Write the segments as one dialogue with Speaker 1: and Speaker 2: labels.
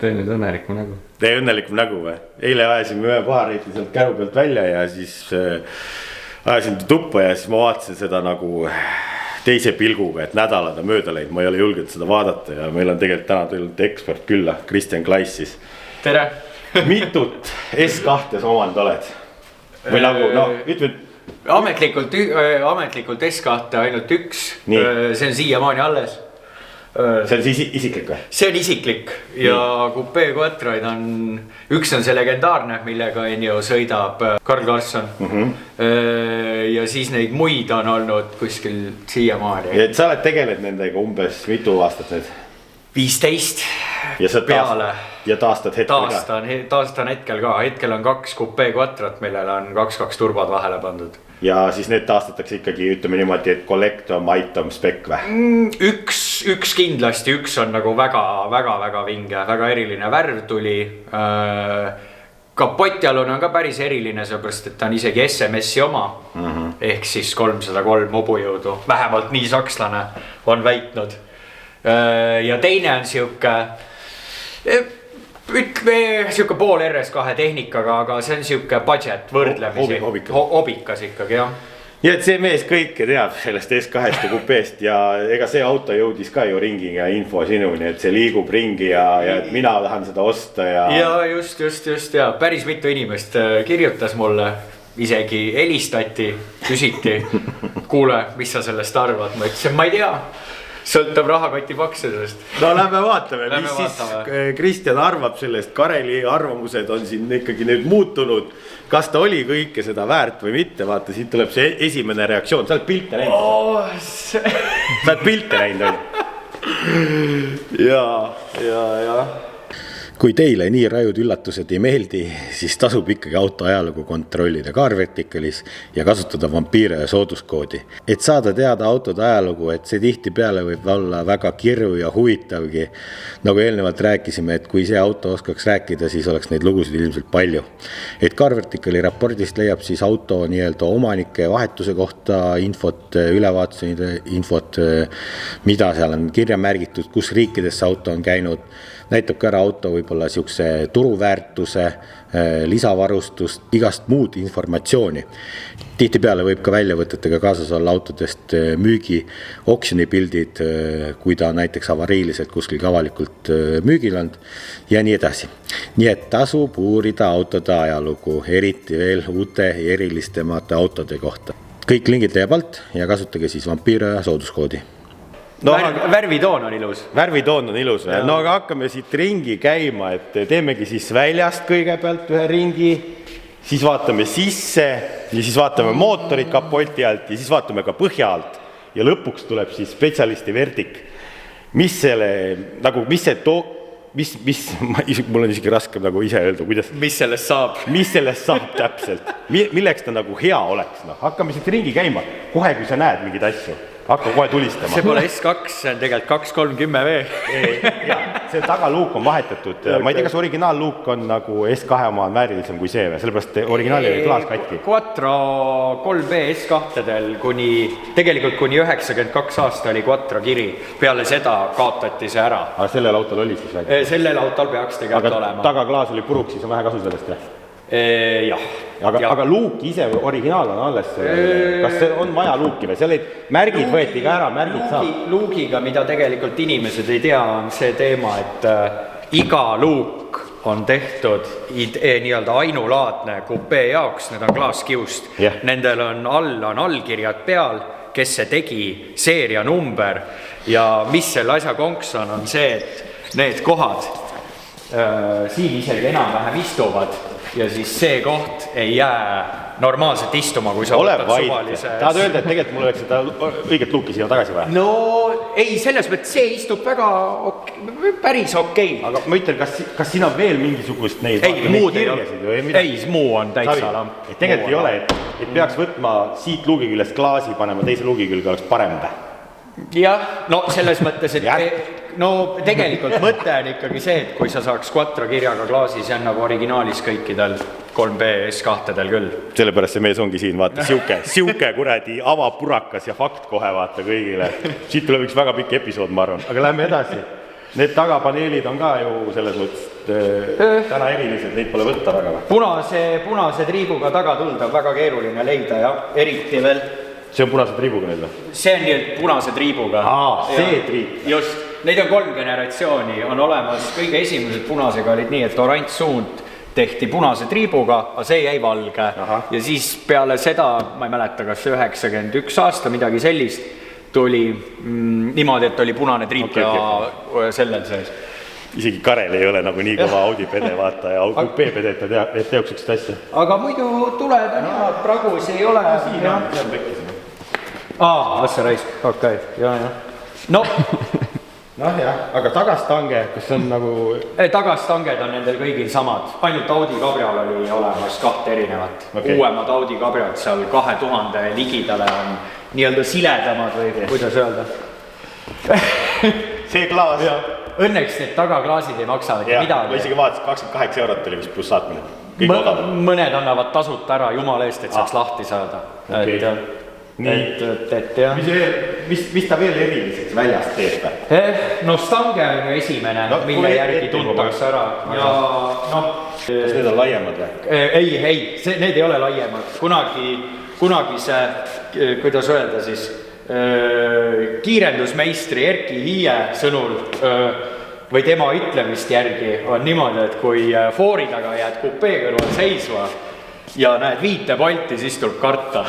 Speaker 1: Tee nüüd õnnelikum nägu.
Speaker 2: Tee õnnelikum nägu või? Eile ajasime ühe pahareitli sealt käru pealt välja ja siis ajasin tuppa ja siis ma vaatasin seda nagu teise pilguga, et nädalad on mööda läinud, ma ei ole julgenud seda vaadata ja meil on tegelikult täna tulnud ekspert külla, Kristjan Klais siis.
Speaker 3: Tere!
Speaker 2: Mitut S2 omand oled? Või nagu, ütleme...
Speaker 3: Ametlikult S2 ainult üks, see on siiamaani alles.
Speaker 2: See on siis isiklik või?
Speaker 3: See on isiklik ja Coupé Quattroid on, üks on see legendaarne, millega sõidab Karl Karlsson. Ja siis neid muid on olnud kuskil siiamaani.
Speaker 2: Ja et sa oled tegeled nendega umbes mitu aastat nüüd?
Speaker 3: 15
Speaker 2: ja
Speaker 3: peale.
Speaker 2: Ja taastad hetkel ka?
Speaker 3: Taastan hetkel ka, hetkel on 2 Coupé Quattrot, millele on 2 turbad vahele pandud.
Speaker 2: Ja siis need taastatakse ikkagi, ütleme niimoodi, et collectom, item, spec või?
Speaker 3: Üks kindlasti, üks on nagu väga vinge, väga eriline värv tuli. Kapotialune on ka päris eriline, seepärast, et ta on isegi SMS-i oma. Ehk siis 303 hobujõudu, vähemalt nii sakslane on väitnud. Ja teine on siuke pool RS2 tehnikaga, aga see on siuke budget võrdlemisi. Hobikas ikkagi, jah.
Speaker 2: Ja et see mees kõike teab sellest S2-st ja Coupeest ja ega see auto jõudis ka ju ringiga info sinuni, et see liigub ringi ja et mina tahan seda osta ja...
Speaker 3: Ja just ja päris mitu inimest kirjutas mulle, isegi helistati, küsiti, kuule, mis sa sellest arvad, ma ütlesin, ma ei tea. Sõltab rahakoti paksedest.
Speaker 2: No lähme vaatame, mis siis Kristjan arvab sellest. Kareli arvamused on siin ikkagi nüüd muutunud. Kas ta oli kõike seda väärt või mitte? Vaata, siit tuleb see esimene reaktsioon. Sa oled pilte näinud? Sa oled pilte näinud? Ja. Kui teile nii rajud üllatused ei meeldi, siis tasub ikkagi auto ajalugu kontrollida Car Verticalis ja kasutada vampiire ja sooduskoodi. Et saada teada autode ajalugu, et see tihti peale võib olla väga kirju ja huvitavgi. Nagu eelnevalt rääkisime, et kui see auto oskaks rääkida, siis oleks neid lugusid ilmselt palju. Et Car Verticali raportist leiab siis auto nii-öelda omanike vahetuse kohta infot, ülevaatuse infot, mida seal on kirja märgitud, kus riikides see auto on käinud. Näitab ka ära auto võib-olla siukse turuväärtuse, lisavarustust, igast muud informatsiooni. Tihtipeale võib ka väljavõtetega kaasas olla autodest müügi oksjonipildid, kui ta näiteks avariiliselt kuskil avalikult müügil on ja nii edasi. Nii et tasub uurida autode ajalugu, eriti veel uute erilistemate autode kohta. Kõik lingid leiab alt ja kasutage siis vampiire ja sooduskoodi.
Speaker 3: No, värvitoon on ilus.
Speaker 2: Värvitoon on ilus. No aga hakkame siit ringi käima, et teemegi siis väljast kõigepealt ühe ringi, siis vaatame sisse ja siis vaatame mootorit kapoti alt ja siis vaatame ka põhja alt ja lõpuks tuleb siis spetsialisti vertik. Mis see mul on isegi raske nagu ise öelda, kuidas...
Speaker 3: Mis sellest saab?
Speaker 2: Mis sellest saab täpselt? Milleks ta nagu hea oleks? No, hakkame siit ringi käima, kohe kui sa näed mingid asju. Hakka kohe tulistama.
Speaker 3: See pole S2, see on tegelikult 230V.
Speaker 2: See tagaluuk on vahetatud. Ma ei tea, kas originaalluuk on nagu S2 oma on väärilisem kui see või? Sellepärast originaali oli klaas katki.
Speaker 3: Quattro 3B S2-del tegelikult kuni 92 aasta oli Quattro kiri. Peale seda kaotati see ära.
Speaker 2: Aga sellel autol oli siis väike?
Speaker 3: Sellel autol peaks tegelikult olema.
Speaker 2: Aga tagaklaas oli puruks, siis on vähe kasu sellest või?
Speaker 3: Jah.
Speaker 2: Aga luuk ise originaal on alles, kas see on vaja luuki või? Seal märgid võeti ka ära, märgid saab.
Speaker 3: Luugiga, mida tegelikult inimesed ei tea, on see teema, et iga luuk on tehtud nii-öelda ainulaadne Coupé jaoks, need on klaaskiust. Nendel on allkirjad peal, kes see tegi, seerianumber ja mis selle asja konks on see, et need kohad siin isegi enam-vähem istuvad ja siis see koht ei jää normaalselt istuma, kui sa
Speaker 2: võtad suvalise... Tahad öelda, et tegelikult mul oleks seda õiget luuki siia tagasi vaja?
Speaker 3: No ei, selles mõttes see istub väga päris okei.
Speaker 2: Aga ma ütlen, kas siin on veel mingisugust neid...
Speaker 3: Ei, muud ei ole. Ei, muu on täitsa lamp.
Speaker 2: Tegelikult ei ole, et peaks võtma siit luugi küljest klaasi panema, teise luugi külge oleks parem või?
Speaker 3: Jah, no selles mõttes, et no tegelikult mõte on ikkagi see, et kui sa saaks Quattro kirjaga klaasi, see on nagu originaalis kõikidel 3B S2-del küll.
Speaker 2: Sellepärast see mees ongi siin, vaata, siuke kuradi avapurakas ja fakt kohe vaata kõigile. Siit tuleb üks väga pikk episood, ma arvan. Aga lähme edasi. Need tagapaneelid on ka ju selles mõttes täna erilised, neid pole võtta väga.
Speaker 3: Punase triibuga tagatuld on väga keeruline leida ja eriti veel.
Speaker 2: See on punase triibuga need või?
Speaker 3: See on nii punase triibuga.
Speaker 2: See triib.
Speaker 3: Just, neid on 3 generatsiooni, on olemas, kõige esimesed punasega olid nii, et oranž suund tehti punase triibuga, aga see jäi valge. Ja siis peale seda, ma ei mäleta, kas 91 aasta midagi sellist, tuli niimoodi, et oli punane triip ja sellel sees.
Speaker 2: Isegi Karel ei ole nagu nii kõva Audi pede vaata ja kupee-pede, et teoks üks asja.
Speaker 3: Aga muidu tuled on ja pragus ei ole.
Speaker 2: Siin on tekkis.
Speaker 3: Asja raisk, okei, ja.
Speaker 2: Noh jah, aga tagastange, kas on nagu...
Speaker 3: Tagastanged on nendel kõigil samad, ainult Audi Cabriol oli olemas 2 erinevat. Uuemad Audi Cabriod seal 2000 ligidale on nii-öelda siledamad või kuidas öelda.
Speaker 2: See klaas.
Speaker 3: Õnneks need tagaklaasid ei maksa midagi.
Speaker 2: Ma isegi vaatasin, 28 eurot oli vist pluss saatmine.
Speaker 3: Mõned annavad tasuta ära jumala eest, et saaks lahti saada.
Speaker 2: Mis ta veel eriliseks väljast teeb?
Speaker 3: No stange on ju esimene, mille järgi tuntakse ära.
Speaker 2: Kas need on laiemad või?
Speaker 3: Ei, need ei ole laiemad. Kunagi see, kuidas öelda siis, kiirendusmeistri Erki Hiie sõnul või tema ütlemist järgi on niimoodi, et kui foori taga jääd kupee kõrval seisva ja näed 5 Bolti, siis tuleb karta.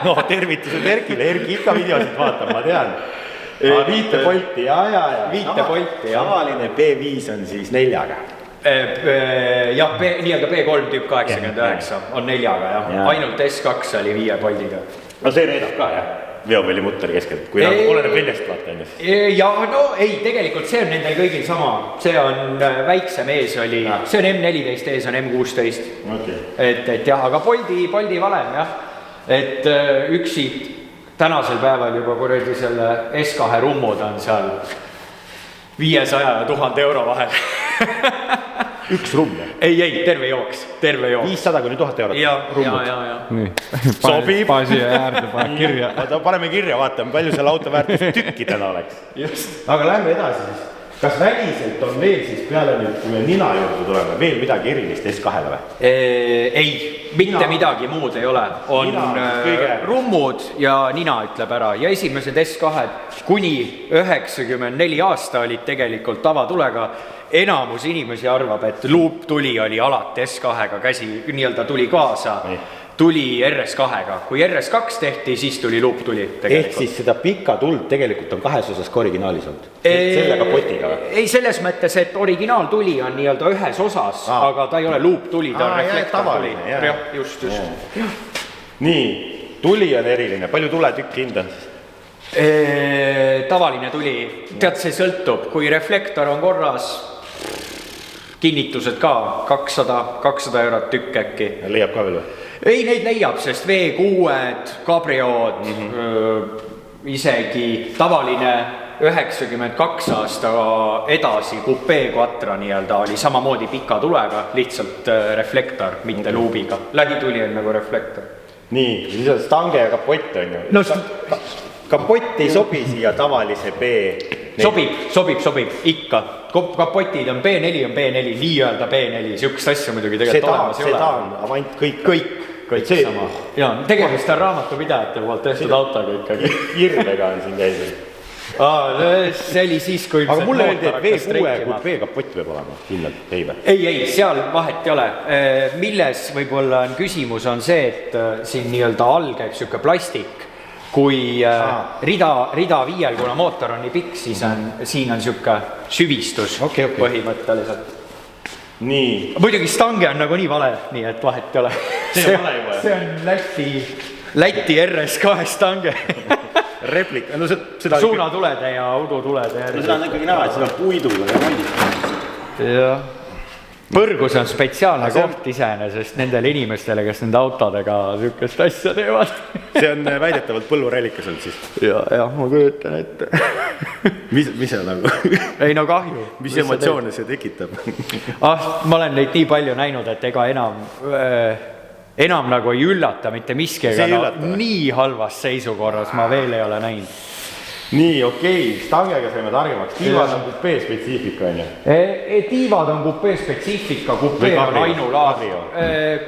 Speaker 2: No tervitused Erkile, Erki ikka videosid vaatab, ma tean. 5 Bolti, ja.
Speaker 3: 5 Bolti, jah.
Speaker 2: Tavaline B5 on siis 4-ga.
Speaker 3: Jah, nii-öelda B3 tüüp 89 on 4-ga, jah. Ainult S2 oli 5 Boltiga.
Speaker 2: No see reedab ka, jah? Veovälimutter keskelt, kui oleneb veljast vaata ennast.
Speaker 3: Ja no ei, tegelikult see on nendel kõigil sama. See on väiksem ees oli, see on M14, ees on M16. Et jah, aga Bolti valem, jah. Et üksi tänasel päeval juba kuradi selle S2 rummud on seal 500 ja 1000 euro vahel.
Speaker 2: Üks rumm?
Speaker 3: Ei, terve jooks.
Speaker 2: 500 kuni 1000 eurot.
Speaker 3: Ja.
Speaker 1: Nii,
Speaker 2: sobib.
Speaker 1: Paasi äärde pane kirja.
Speaker 2: Paneme kirja, vaatame, palju selle auto väärtus tükkidena oleks.
Speaker 3: Just.
Speaker 2: Aga lähme edasi siis. Kas väliselt on veel siis peale nüüd, kui me nina juurde tuleme, veel midagi erilist S2-le või?
Speaker 3: Ei, mitte midagi muud ei ole. On rummud ja nina ütleb ära. Ja esimesed S2-d kuni 94 aasta olid tegelikult tavatulega. Enamus inimesi arvab, et luuptuli oli alati S2-ga käsi, nii-öelda tuli kaasa. Tuli RS2-ga. Kui RS2 tehti, siis tuli luuptuli.
Speaker 2: Ehk siis seda pika tuld tegelikult on 2 osas ka originaalis olnud? Selle kapotiga või?
Speaker 3: Ei, selles mõttes, et originaaltuli on nii-öelda ühes osas, aga ta ei ole luuptuli, ta on reflektortuli. Just.
Speaker 2: Nii, tuli on eriline. Palju tuletükk hind on siis?
Speaker 3: Tavaline tuli. Tead, see sõltub. Kui reflektor on korras, kinnitused ka 200 eurot tükk äkki.
Speaker 2: Leiab ka veel või?
Speaker 3: Ei, neid leiab, sest V6-d, Cabriod, isegi tavaline 92 aasta edasi kupee Quattro nii-öelda oli samamoodi pika tulega, lihtsalt reflektor, mitte luubiga. Lähituli on nagu reflektor.
Speaker 2: Nii, siis on stange ja kapott on ju.
Speaker 3: No,
Speaker 2: kapott ei sobi siia tavalise B.
Speaker 3: Sobib, ikka. Kapotid on B4, nii-öelda B4, siukest asja muidugi tegelikult olemas ei ole.
Speaker 2: Seda on, avant
Speaker 3: kõik sama. Ja, tegemist on raamatupidajate poolt tehtud autoga ikkagi.
Speaker 2: Hirvega on siin käinud.
Speaker 3: See oli siis, kui
Speaker 2: aga mulle öeldi, et V6 kupee kapott võib olema kindlalt, ei või?
Speaker 3: Ei, seal vahet ei ole. Milles võib-olla on küsimus on see, et siin nii-öelda all käib siuke plastik. Kui rida 5, kuna mootor on nii pikk, siis siin on siuke süvistus põhimõtteliselt.
Speaker 2: Nii.
Speaker 3: Muidugi stange on nagu nii vale, nii et vahet ei ole.
Speaker 2: See on
Speaker 3: Läti RS2 stange.
Speaker 2: Replika.
Speaker 3: Suunatulede ja autotulede.
Speaker 2: Seda on ikkagi näha, et seda on puiduga ja valditud.
Speaker 3: Jah. Põrgus on spetsiaalne koht iseenesest nendele inimestele, kes nende autodega sükest asja teevad.
Speaker 2: See on väidetavalt põllurellikas olnud siis?
Speaker 3: Ja, ma kujutan ette.
Speaker 2: Mis see nagu?
Speaker 3: Ei, no kahju.
Speaker 2: Mis emotsioone see tekitab?
Speaker 3: Ma olen neid nii palju näinud, et ega enam nagu ei üllata mitte miski, ega nii halvas seisukorras ma veel ei ole näinud.
Speaker 2: nii, okei, stangega saime targemaks. Tiivad on kupee spetsiifika, on ju?
Speaker 3: Tiivad on kupee spetsiifika, kupee on ainulaad.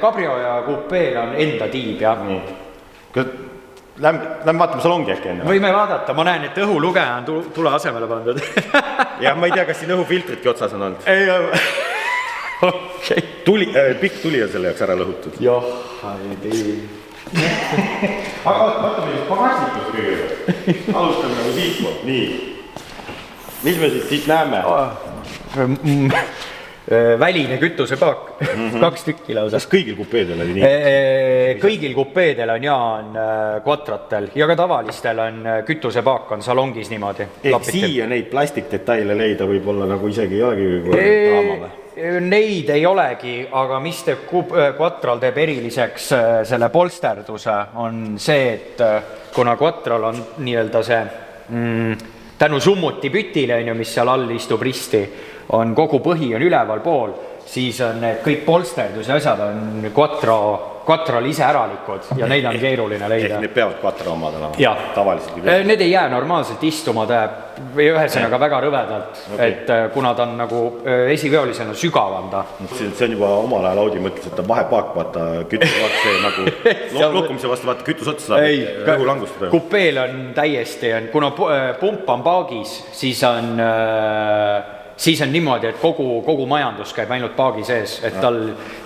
Speaker 3: Cabrio ja kupeel on enda tiib, jah.
Speaker 2: Lähme vaatame salongi äkki enne.
Speaker 3: Võime vaadata, ma näen, et õhulugeja on tule asemele pandud.
Speaker 2: Jah, ma ei tea, kas siin õhufiltritki otsas on olnud.
Speaker 3: Okay.
Speaker 2: Pikk tuli on selle jaoks ära lõhutud.
Speaker 3: Jah, ei tea.
Speaker 2: Aga vaatame just pagasnikus kõigepealt. Alustame nagu siit poolt. Nii. Mis me siit näeme?
Speaker 3: Väline kütusepaak, 2 tükki lausa.
Speaker 2: Kas kõigil kupeedel oli nii?
Speaker 3: Kõigil kupeedel on on quattratel ja ka tavalistel on kütusepaak on salongis niimoodi.
Speaker 2: Ehk siia neid plastikdetaile leida võib-olla nagu isegi ei olegi draama või?
Speaker 3: Neid ei olegi, aga mis teeb quattral teeb eriliseks selle polsterduse on see, et kuna quattral on nii-öelda see tänu summuti pütile, mis seal all istub risti, on kogu põhi on üleval pool, siis on need kõik polsterduse asjad on quattral ise äralikud ja neid on keeruline leida.
Speaker 2: Ehk need peavad quattro omad olema?
Speaker 3: Tavaliselt? Need ei jää normaalselt istuma, või ühesõnaga väga rõvedalt, et kuna ta on nagu esiveolisena sügavam ta.
Speaker 2: See on juba omal ajal Audi mõtles, et ta vahepaak vaata kütusepaak, see nagu lokkumise vastu vaata kütus otsa saab õhulangustada.
Speaker 3: Kupeel on täiesti, kuna pump on paagis, siis on niimoodi, et kogu majandus käib ainult paagi sees, et tal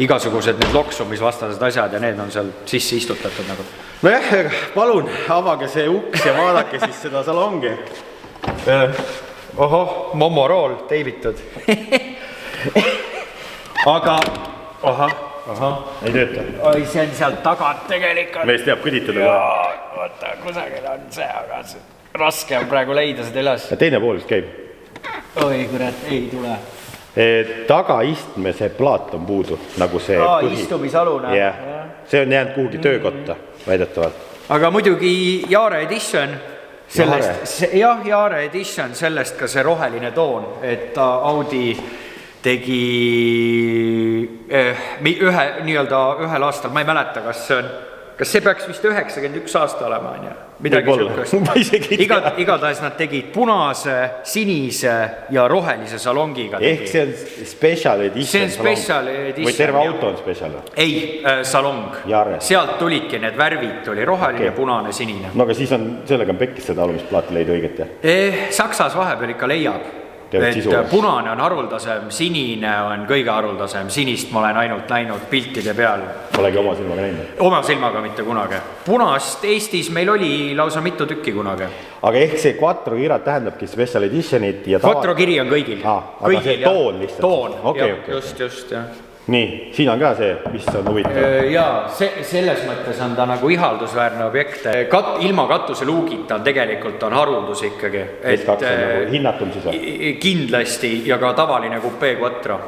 Speaker 3: igasugused need loksumisvastased asjad ja need on seal sisse istutatud nagu.
Speaker 2: No jah, palun, avage see uks ja vaadake siis seda salongi.
Speaker 3: Ohoh, momorool teibitud. Aga,
Speaker 2: ei tööta.
Speaker 3: Oi, see on sealt tagant tegelikult.
Speaker 2: Mees teab kõditada.
Speaker 3: Vaata, kusagil on see, aga raske on praegu leida seda üles.
Speaker 2: Ja teine pool, mis käib?
Speaker 3: Oi, kurat, ei tule.
Speaker 2: Tagaistme see plaat on puudu, nagu see põhi.
Speaker 3: Istumisalune.
Speaker 2: See on jäänud kuhugi töökotta, väidetavalt.
Speaker 3: Aga muidugi Jare Edition, Jare Edition, sellest ka see roheline toon, et Audi tegi ühel aastal, ma ei mäleta, kas see peaks vist 91 aasta olema, midagi sihukest. Igatahes nad tegid punase, sinise ja rohelise salongiga.
Speaker 2: Ehk see on special edition salong? Või terve auto on special?
Speaker 3: Ei, salong. Sealt tulidki need värvid, tuli roheline, punane, sinine.
Speaker 2: No aga siis sellega on pekkis seda alumisplaati leida õiget, jah?
Speaker 3: Saksas vahepeal ikka leiab. Et punane on haruldasem, sinine on kõige haruldasem, sinist ma olen ainult näinud piltide peal.
Speaker 2: Olegi oma silmaga näinud?
Speaker 3: Oma silmaga mitte kunagi. Punast Eestis meil oli lausa mitu tükki kunagi.
Speaker 2: Aga ehk see Quattro kirjad tähendabki special editionit ja
Speaker 3: Quattro kiri on kõigil.
Speaker 2: Aga see toon lihtsalt?
Speaker 3: Toon, just, jah.
Speaker 2: Nii, siin on ka see, mis on huvitav.
Speaker 3: Jaa, selles mõttes on ta nagu ihaldusväärne objekt. Ilma katuseluugita on tegelikult haruldus ikkagi.
Speaker 2: S2 on nagu hinnatum siis või?
Speaker 3: Kindlasti ja ka tavaline kupee Quattro.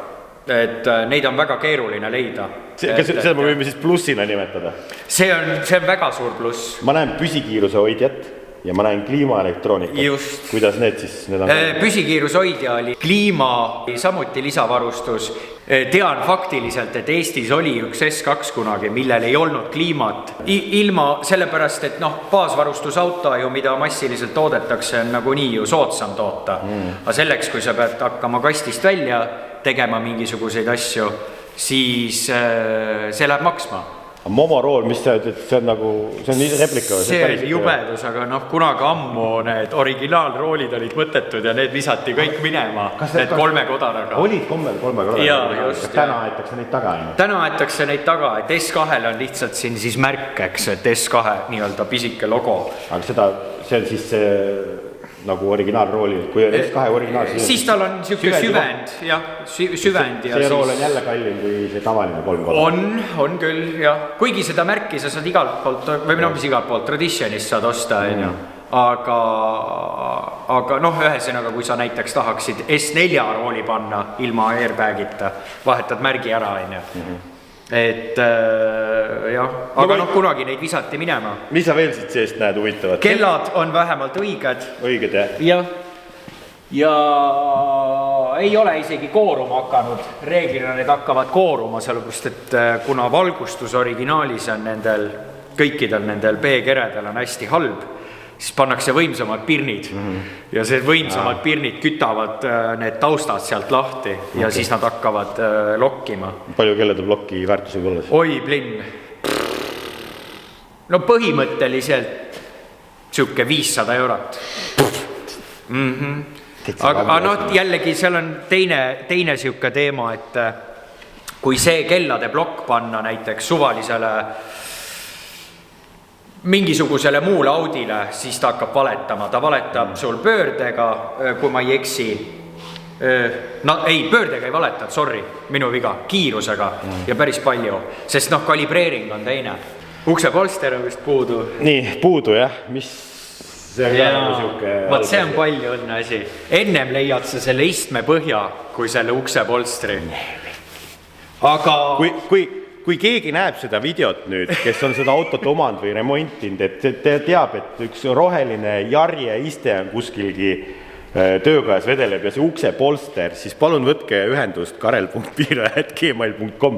Speaker 3: Et neid on väga keeruline leida.
Speaker 2: Seda me võime siis plussina nimetada?
Speaker 3: See on väga suur pluss.
Speaker 2: Ma näen püsikiiruse hoidjat ja ma näen kliimaelektroonikat.
Speaker 3: Just.
Speaker 2: Kuidas need siis?
Speaker 3: Püsikiiruse hoidja oli kliima, samuti lisavarustus. Tean faktiliselt, et Eestis oli üks S2 kunagi, millel ei olnud kliimat. Ilma sellepärast, et baasvarustusauto ju, mida massiliselt toodetakse, on nagu nii ju soodsam toota. Aga selleks, kui sa pead hakkama kastist välja tegema mingisuguseid asju, siis see läheb maksma.
Speaker 2: Momorool, mis sa ütled, see on nagu, see on replika?
Speaker 3: See on jubedus, aga kunagi ammu need originaalroolid olid mõttetud ja need visati kõik minema, need 3 kodaraga.
Speaker 2: Olid 3 kodaraga?
Speaker 3: Jaa, just.
Speaker 2: Täna aetakse neid taga?
Speaker 3: Täna aetakse neid taga, et S2-l on lihtsalt siin siis märk, eks, et S2 nii-öelda pisike logo.
Speaker 2: Aga see on siis nagu originaalroolil, kui on S2 originaal,
Speaker 3: siis tal on niisugune süvend, jah, süvend.
Speaker 2: See rool on jälle kallim kui see tavaline 3 kodar?
Speaker 3: On küll, jah. Kuigi seda märki sa saad igalt poolt, või mis igalt poolt, Traditionist saad osta, aga ühesõnaga, kui sa näiteks tahaksid S4 rooli panna ilma airbagita, vahetad märgi ära, et jah, aga kunagi neid visati minema.
Speaker 2: Mis sa veel siit seest näed huvitavat?
Speaker 3: Kellad on vähemalt õiged.
Speaker 2: Õiged, jah?
Speaker 3: Jah. Ja ei ole isegi kooruma hakanud. Reeglina need hakkavad kooruma, sellepärast, et kuna valgustus originaalis on kõikidel nendel B-keredel on hästi halb, siis pannakse võimsamad pirnid ja see võimsamad pirnid kütavad need taustad sealt lahti ja siis nad hakkavad lokkima.
Speaker 2: Palju kellede blokki väärtusega olla?
Speaker 3: Oi, plinn. No põhimõtteliselt siuke 500 eurot. Aga no jällegi seal on teine siuke teema, et kui see kellade blokk panna näiteks suvalisele mingisugusele muule Audile, siis ta hakkab valetama. Ta valetab sul pöördega, kui ma ei eksi. No ei, pöördega ei valetanud, sorry, minu viga, kiirusega ja päris palju, sest kalibreering on teine. Uksepolster on vist puudu. Nii,
Speaker 2: puudu jah, mis see
Speaker 3: on see on palju õnne asi. Ennem leiad sa selle istme põhja kui selle uksepolstri. Aga
Speaker 2: kui keegi näeb seda videot nüüd, kes on seda autot omanud või remontinud, et teab, et üks roheline jarje iste on kuskilgi töökojas vedeleb ja see uksepolster, siis palun võtke ühendust karel.piiraja@gmail.com.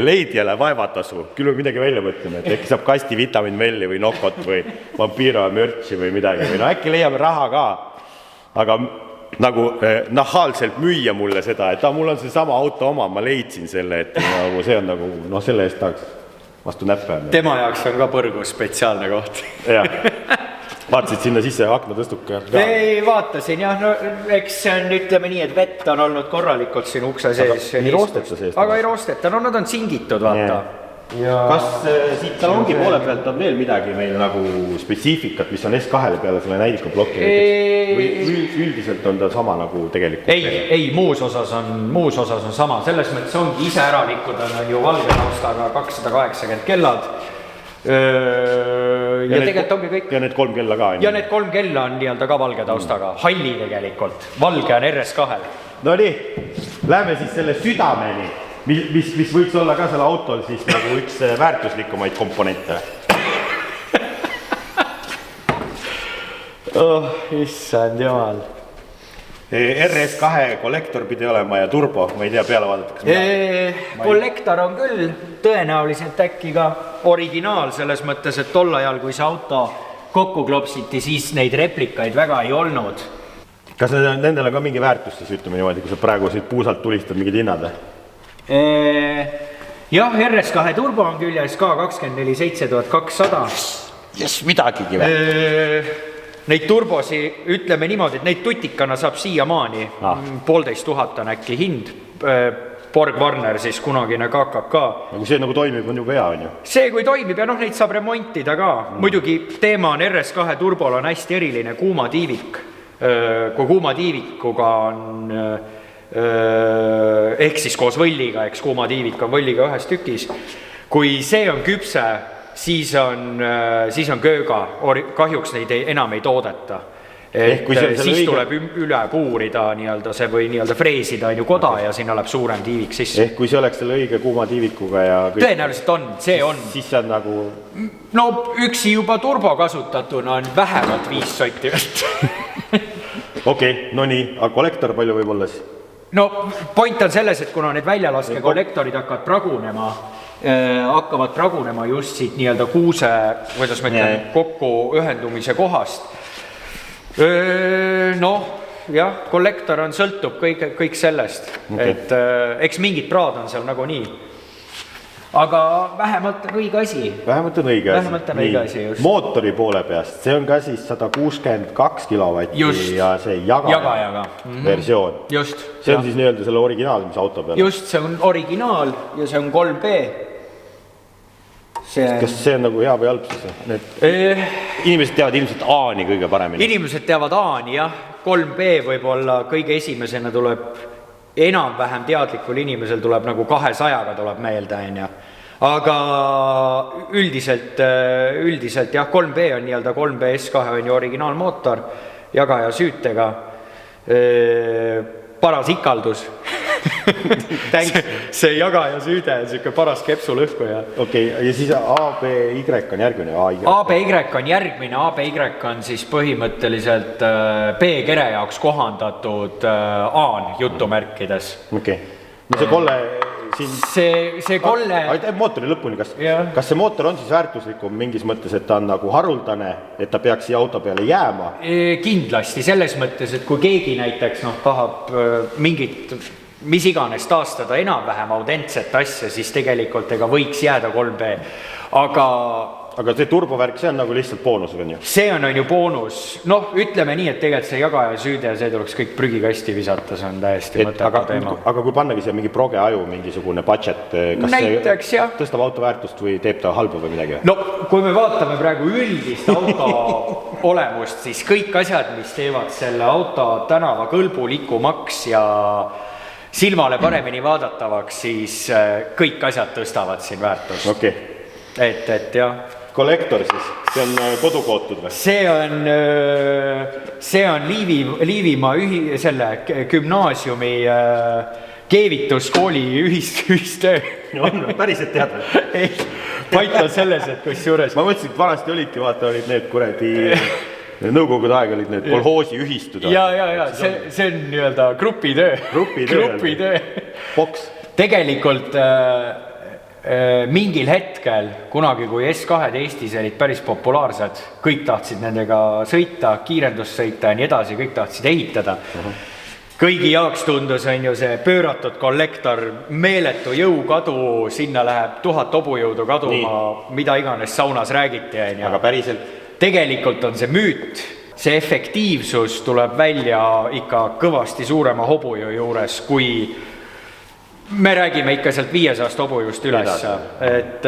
Speaker 2: Leidjale vaevatasu, küll või midagi välja mõtleme, et äkki saab kasti vitaminmelli või nokot või vampiira mürtsi või midagi või äkki leiame raha ka, aga nagu nahaalselt müüa mulle seda, et mul on see sama auto oma, ma leidsin selle, et nagu see on nagu, selle eest tahaks vastu näppe.
Speaker 3: Tema jaoks on ka põrgu spetsiaalne koht.
Speaker 2: Jah. Vaatasid sinna sisse aknatõstuka?
Speaker 3: Ei, vaatasin jah, eks see on, ütleme nii, et vett on olnud korralikult siin ukse sees.
Speaker 2: Aga ei roosteta sees?
Speaker 3: Aga ei roosteta, nad on singitud, vaata.
Speaker 2: Kas siit salongi poole pealt on veel midagi meil nagu spetsiifikat, mis on S2-le peale selle näidiku blokki? Või üldiselt on ta sama nagu tegelikult?
Speaker 3: Ei, muus osas on sama. Selles mõttes ongi ise äralikud, on ju valge taustaga 280 kellad. Ja tegelikult ongi kõik.
Speaker 2: Ja need 3 kella ka?
Speaker 3: Ja need 3 kella on nii-öelda ka valge taustaga. Halli tegelikult. Valge on RS2-l.
Speaker 2: No nii, lähme siis selle südameni, mis võiks olla ka selle autol siis nagu üks väärtuslikumaid komponente.
Speaker 3: Issand jumal.
Speaker 2: RS2 kollektor pidi olema ja turbo, ma ei tea, peale vaadatakse.
Speaker 3: Kollektor on küll tõenäoliselt äkki ka originaal selles mõttes, et tol ajal, kui see auto kokku klopsiti, siis neid replikaid väga ei olnud.
Speaker 2: Kas nendel on ka mingi väärtus, siis ütleme niimoodi, kui sa praegu siit puusalt tulistad mingid hinnad?
Speaker 3: Jah, RS2 turbo on küljes K24 7200.
Speaker 2: Yes, midagigi või?
Speaker 3: Neid turbosi, ütleme niimoodi, et neid tutikana saab siiamaani. 1500 on äkki hind. Borg Warner siis kunagine KKK.
Speaker 2: Aga see nagu toimib, on ju hea, on ju?
Speaker 3: See, kui toimib ja neid saab remontida ka. Muidugi teema on RS2 turbol on hästi eriline kuuma tiivik. Kui kuuma tiivikuga on, ehk siis koos võlliga, eks kuuma tiivik on võlliga ühes tükis. Kui see on küpse, siis on kööga, kahjuks neid enam ei toodeta. Siis tuleb üle puurida see või freesida koda ja sinna läheb suurem tiivik sisse.
Speaker 2: Ehk kui see oleks selle õige kuuma tiivikuga ja
Speaker 3: tõenäoliselt on, see on.
Speaker 2: Siis see on nagu...
Speaker 3: No üksi juba turbo kasutatuna on vähemalt 5 sotti vett.
Speaker 2: Okei, no nii, aga kollektor palju võib olla siis?
Speaker 3: No point on selles, et kuna need väljalaske kollektorid hakkavad pragunema just siit nii-öelda kuuse, kuidas ma ütlen, kokku ühendumise kohast. Noh, jah, kollektor sõltub kõik sellest, et eks mingid praad on seal nagu nii. Aga vähemalt on õige asi.
Speaker 2: Vähemalt on õige asi,
Speaker 3: just.
Speaker 2: Mootori poole peast, see on ka siis 162 kilovatti ja see jagajaga versioon.
Speaker 3: Just.
Speaker 2: See on siis nii-öelda selle originaal, mis auto peal.
Speaker 3: Just, see on originaal ja see on 3B.
Speaker 2: Kas see on nagu hea või halb siis? Inimesed teavad ilmselt A-ni kõige paremini.
Speaker 3: Inimesed teavad A-ni, jah. 3B võib-olla kõige esimesena tuleb enam-vähem teadlikul inimesel tuleb nagu 200-ga tuleb meelde, aga üldiselt jah, 3B on nii-öelda 3B S2 on ju originaalmootor, jagaja süütega, paras ikaldus. See jagaja süüde on siuke paras kepsulõhku ja...
Speaker 2: Okei, ja siis ABY on järgmine?
Speaker 3: ABY on järgmine, ABY on siis põhimõtteliselt B-kere jaoks kohandatud A-n jutumärkides.
Speaker 2: Okei, no see kolle
Speaker 3: see kolle...
Speaker 2: mootori lõpuni, kas see mootor on siis väärtuslikum mingis mõttes, et ta on nagu haruldane, et ta peaks siia auto peale jääma?
Speaker 3: Kindlasti, selles mõttes, et kui keegi näiteks tahab mingit mis iganes taastada enam-vähem autentset asja, siis tegelikult ega võiks jääda 3B, aga
Speaker 2: see turbovärk, see on nagu lihtsalt boonus või nii?
Speaker 3: See on ju boonus. Ütleme nii, et tegelikult see jagaja süüde ja see tuleks kõik prügikasti visata, see on täiesti mõttetu teema.
Speaker 2: Aga kui pannagi siia mingi progeaju, mingisugune budget, kas
Speaker 3: näiteks,
Speaker 2: see tõstab auto väärtust või teeb ta halba või midagi?
Speaker 3: No, kui me vaatame praegu üldist auto olemust, siis kõik asjad, mis teevad selle auto tänava kõlbulikumaks ja silmale paremini vaadatavaks, siis kõik asjad tõstavad siin väärtust.
Speaker 2: Okay.
Speaker 3: Et jah.
Speaker 2: Kollektor siis, see on kodukootud või?
Speaker 3: See on Liivimaa selle gümnaasiumi keevituskooli ühistöö.
Speaker 2: On päriselt tead või?
Speaker 3: Ei, pait on selles, et kus juures.
Speaker 2: Ma mõtlesin, et vanasti olidki, vaata, olid need kuredi... Nõukogude aeg olid need kolhoosi ühistud.
Speaker 3: Ja, see on nii-öelda grupitöö. Grupitöö.
Speaker 2: Boks.
Speaker 3: Tegelikult mingil hetkel, kunagi kui S2 Eestis olid päris populaarsed, kõik tahtsid nendega sõita, kiirendust sõita ja nii edasi, kõik tahtsid ehitada. Kõigi jaoks tundus on ju see pööratud kollektor, meeletu jõukadu, sinna läheb 1000 hobujõudu kaduma, mida iganes saunas räägiti.
Speaker 2: Aga päriselt?
Speaker 3: Tegelikult on see müüt, see efektiivsus tuleb välja ikka kõvasti suurema hobujõu juures, kui me räägime ikka sealt 500 hobujõust üles. Et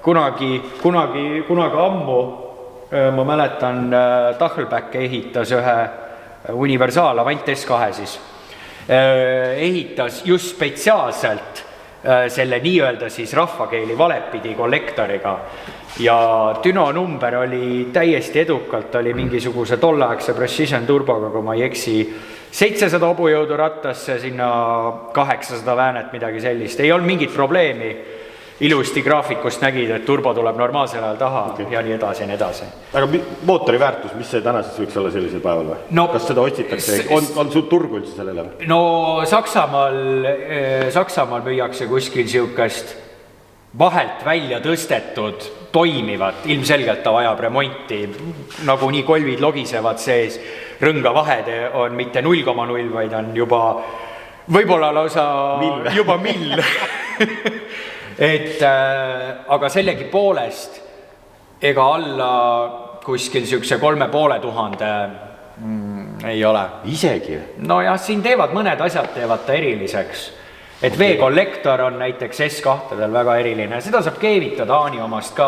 Speaker 3: kunagi ammu, ma mäletan, Tachelback ehitas ühe universaal Avant S2 siis, ehitas just spetsiaalselt selle nii-öelda siis rahvakeeli valepidi kollektoriga ja Düno number oli täiesti edukalt, oli mingisuguse tolleaegse Precision turboga, kui ma ei eksi, 700 hobujõudu rattasse, sinna 800 väänet, midagi sellist. Ei olnud mingit probleemi. Ilusti graafikust nägid, et turbo tuleb normaalsel ajal taha ja nii edasi ja nii edasi.
Speaker 2: Aga mootori väärtus, mis see täna siis võiks olla sellisel päeval või? No, kas seda otsitakse? On sul turgu üldse sellele või?
Speaker 3: No Saksamaal müüakse kuskil siukest vahelt välja tõstetud, toimivat, ilmselgelt ta vajab remonti, nagu nii kolvid logisevad sees, rõnga vahed on mitte 0,0, vaid on juba võib-olla lausa juba mill. Aga sellegi poolest ega alla kuskil siukse 3500 ei ole.
Speaker 2: Isegi?
Speaker 3: No ja siin teevad mõned asjad, teevad ta eriliseks. Et V-kollektor on näiteks S2-del väga eriline, seda saab keevitada Aani omast ka,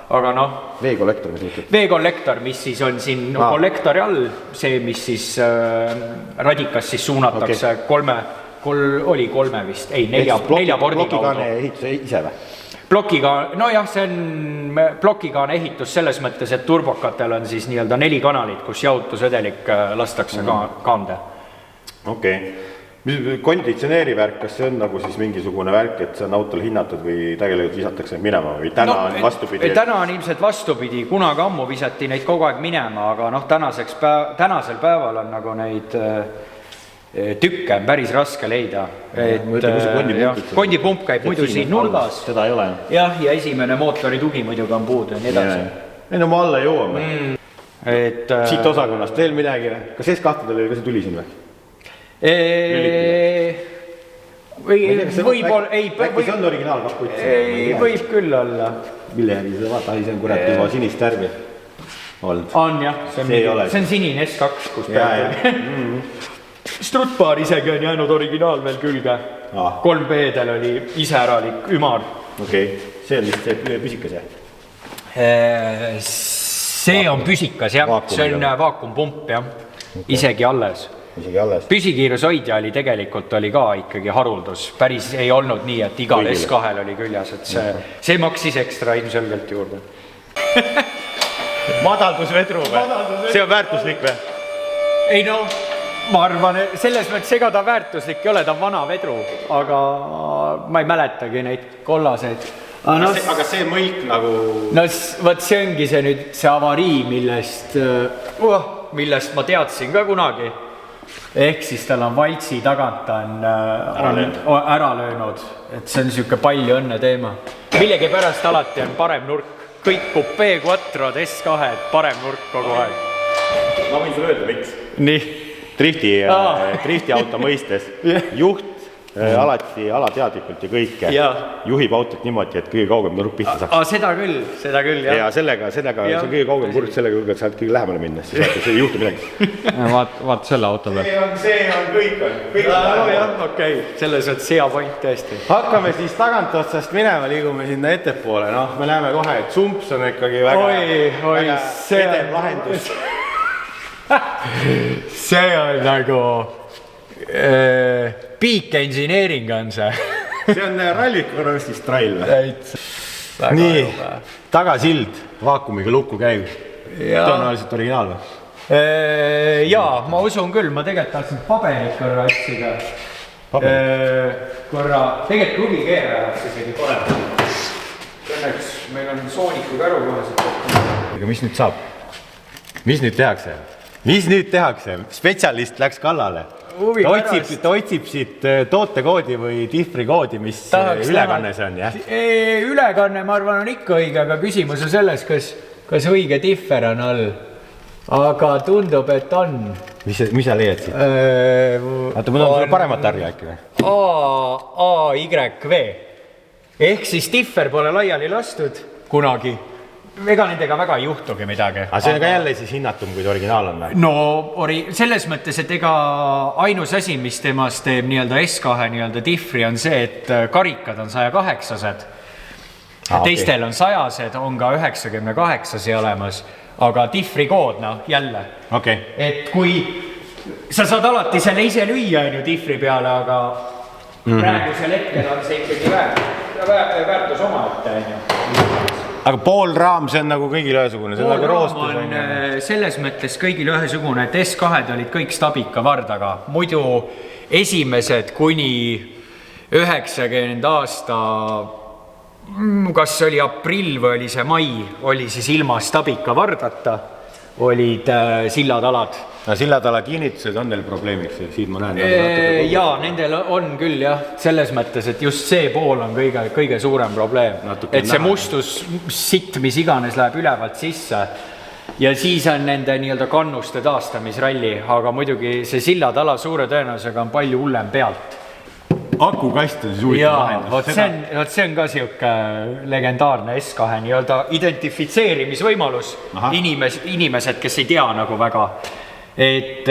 Speaker 3: aga noh.
Speaker 2: V-kollektor, mis ütleb?
Speaker 3: V-kollektor, mis siis on siin kollektori all, see, mis siis radikas siis suunatakse oli kolme vist, ei, nelja pordi kaudu.
Speaker 2: Plokikaane ehitus ise või?
Speaker 3: No jah, see on plokikaane ehitus selles mõttes, et turbokatel on siis nii-öelda 4 kanalit, kus jahutusvedelik lastakse kaande.
Speaker 2: Okei. Konditsioneeri värk, kas see on nagu siis mingisugune värk, et see on autol hinnatud või tegelikult visatakse minema või täna on vastupidi?
Speaker 3: Täna on ilmselt vastupidi, kunagi ammu visati neid kogu aeg minema, aga tänasel päeval on nagu neid tükke päris raske leida. Kondipump käib muidu siin nurgas.
Speaker 2: Seda ei ole.
Speaker 3: Jah, ja esimene mootori tugi muidugi on puudu ja nii edasi.
Speaker 2: Ei no ma alla jõuame. Siit osakonnast veel midagi. Kas S2-del oli ka see tuli siin või?
Speaker 3: Võib-olla
Speaker 2: äkki see on originaalkaputt?
Speaker 3: Võib küll olla.
Speaker 2: Mille järgi seda vaata, see on kurat juba sinist värvi olnud.
Speaker 3: On jah, see on sinine S2, kus peab. Strutbaar isegi on jäänud originaal veel külge. 3B-del oli iseäralik ümar.
Speaker 2: Okei, see on lihtsalt see püsikas jah?
Speaker 3: See on püsikas jah, see on vaakumpump jah, isegi alles. Püsikiirushoidja oli tegelikult oli ka ikkagi haruldus. Päris ei olnud nii, et igal S2-l oli küljas, et see maksis ekstra ilmselgelt juurde.
Speaker 2: Madaldusvedru või? See on väärtuslik või?
Speaker 3: Ei no, ma arvan, selles mõttes ega ta väärtuslik ei ole, ta on vana vedru, aga ma ei mäletagi neid kollaseid.
Speaker 2: Aga see mõik nagu...
Speaker 3: No võt see ongi see nüüd see avarii, millest ma teadsin ka kunagi. ehk siis tal on valtsi tagant ära löönud, et see on niisugune palju õnne teema. Millegi pärast alati on parem nurk, kõik Coupe Quattrod S2 parem nurk kogu aeg.
Speaker 2: Ma võin sulle öelda, miks.
Speaker 3: Nii.
Speaker 2: Drifti auto mõistes juht alati alateadlikult ja kõike juhib autot niimoodi, et kõige kaugem nurk pihta saaks.
Speaker 3: Seda küll, jah.
Speaker 2: Ja sellega see on kõige kaugem kurg, sellega julged saad kõige lähemale minna, siis vaata, see ei juhtu midagi.
Speaker 1: Vaat selle auto peal.
Speaker 2: See on kõik.
Speaker 3: Okei, selles on hea point tõesti.
Speaker 2: Hakkame siis tagantotsast minema, liigume sinna ettepoole. Me näeme kohe, et sumps on ikkagi väga edev lahendus.
Speaker 3: See on nagu peak engineering on see.
Speaker 2: See on rallikorrastis trail või? Nii, tagasild, vaakumiga lukku käib. Tõenäoliselt originaal või?
Speaker 3: Jaa, ma usun küll, ma tegelikult tahtsin paberit korra otsida. Tegelikult kruvikeerajaks isegi pole. Õnneks meil on sooniku käru kohaselt.
Speaker 2: Aga mis nüüd saab? Mis nüüd tehakse? Spetsialist läks kallale. Ta otsib siit tootekoodi või diffri koodi, mis ülekanne see on, jah?
Speaker 3: Ülekanne, ma arvan, on ikka õige, aga küsimus on selles, kas õige differ on all. Aga tundub, et on.
Speaker 2: Mis sa leiad siit? Vaata, mul on paremat harja äkki või?
Speaker 3: AYV. Ehk siis differ pole laiali lastud kunagi. Ega nendega väga ei juhtugi midagi.
Speaker 2: Aga see on ka jälle siis hinnatum, kui originaal on?
Speaker 3: No selles mõttes, et ega ainus asi, mis temast teeb nii-öelda S2 nii-öelda diffri on see, et karikad on 108-sed. Teistel on 100-sed, on ka 98-si olemas, aga diffri kood, jälle. Et kui sa saad alati selle ise lüüa diffri peale, aga praegusel hetkel on see ikkagi väärtus oma ette.
Speaker 2: Aga poolraam, see on nagu kõigil ühesugune, see on nagu roostus.
Speaker 3: On selles mõttes kõigil ühesugune, et S2-d olid kõik stabika vardaga. Muidu esimesed kuni 90 aasta, kas oli aprill või oli see mai, oli siis ilma stabika vardata, olid silladalad.
Speaker 2: Silladala kinnitused on neil probleemiks, siit ma näen.
Speaker 3: Jaa, nendel on küll jah, selles mõttes, et just see pool on kõige suurem probleem. Et see mustus sitt, mis iganes läheb ülevalt sisse ja siis on nende nii-öelda kannuste taastamisralli, aga muidugi see silladala suure tõenäosusega on palju hullem pealt.
Speaker 2: Akukast on siis huvitav lahendus.
Speaker 3: See on ka siuke legendaarne S2 nii-öelda identifitseerimisvõimalus inimesed, kes ei tea nagu väga. Et